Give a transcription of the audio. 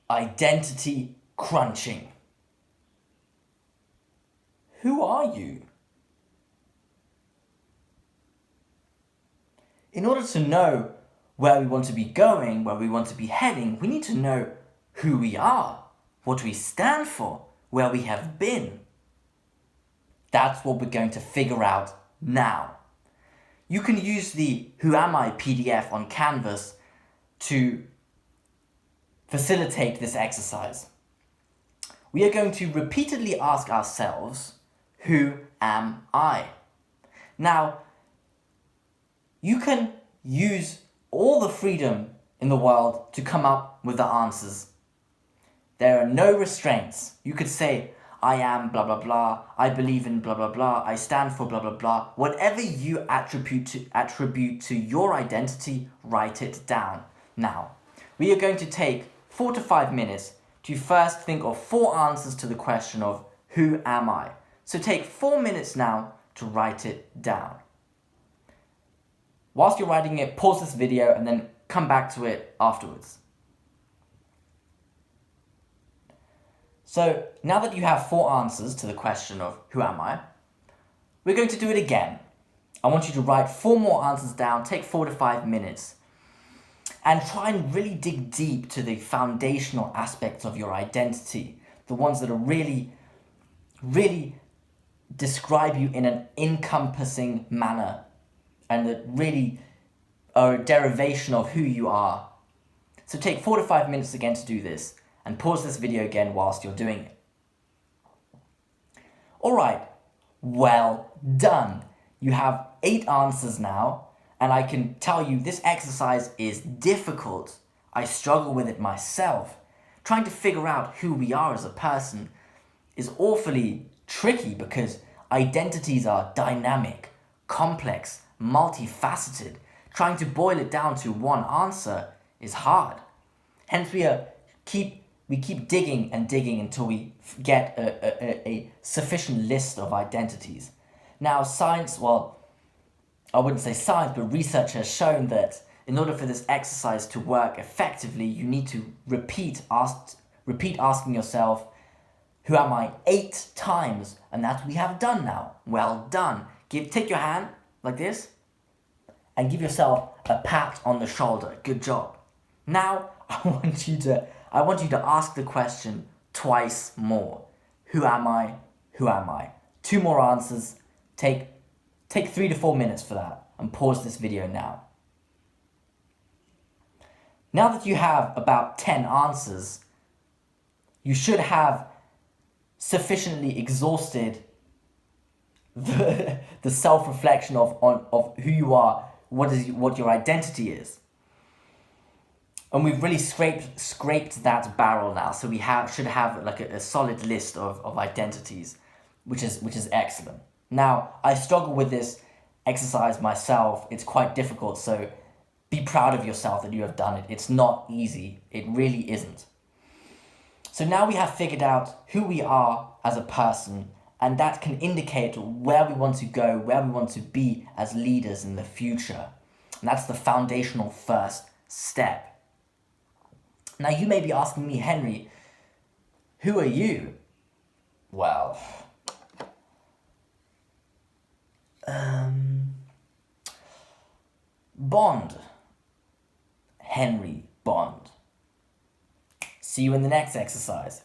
Identity crunching. Who are you? In order to know where we want to be going, where we want to be heading, we need to know who we are, what we stand for, where we have been. That's what we're going to figure out now. You can use the Who Am I PDF on Canvas to facilitate this exercise. We are going to repeatedly ask ourselves, who am I? Now, you can use all the freedom in the world to come up with the answers. There are no restraints. You could say, I am blah blah blah, I believe in blah blah blah, I stand for blah blah blah. Whatever you attribute to your identity, write it down. Now, we are going to take 4 to 5 minutes to first think of 4 answers to the question of who am I? So take 4 minutes now to write it down. Whilst you're writing it, pause this video and then come back to it afterwards. So now that you have 4 answers to the question of who am I, we're going to do it again. I want you to write 4 more answers down, take 4 to 5 minutes, and try and really dig deep to the foundational aspects of your identity, the ones that are really, really describe you in an encompassing manner and that really are a derivation of who you are. So take 4 to 5 minutes again to do this, and pause this video again whilst you're doing it. Alright, well done. You have 8 answers now, and I can tell you this exercise is difficult. I struggle with it myself. Trying to figure out who we are as a person is awfully tricky because identities are dynamic, complex, multifaceted. Trying to boil it down to one answer is hard. Hence we keep digging and digging until we get a sufficient list of identities. Now science, well, I wouldn't say science, but research has shown that in order for this exercise to work effectively, you need to repeat asking yourself, who am I, 8 times, and that we have done now. Well done. Take your hand like this, and give yourself a pat on the shoulder. Good job. Now I want you to ask the question twice more. Who am I? Who am I? 2 more answers. Take 3 to 4 minutes for that, and pause this video now. Now that you have about 10 answers, you should have sufficiently exhausted the self-reflection of who you are, what your identity is. And we've really scraped that barrel now, so we should have like a solid list of identities, which is excellent. Now, I struggle with this exercise myself. It's quite difficult, so be proud of yourself that you have done it. It's not easy. It really isn't. So now we have figured out who we are as a person, and that can indicate where we want to go, where we want to be as leaders in the future. And that's the foundational first step. Now you may be asking me, Henry, who are you? Well, Bond. Henry Bond. See you in the next exercise.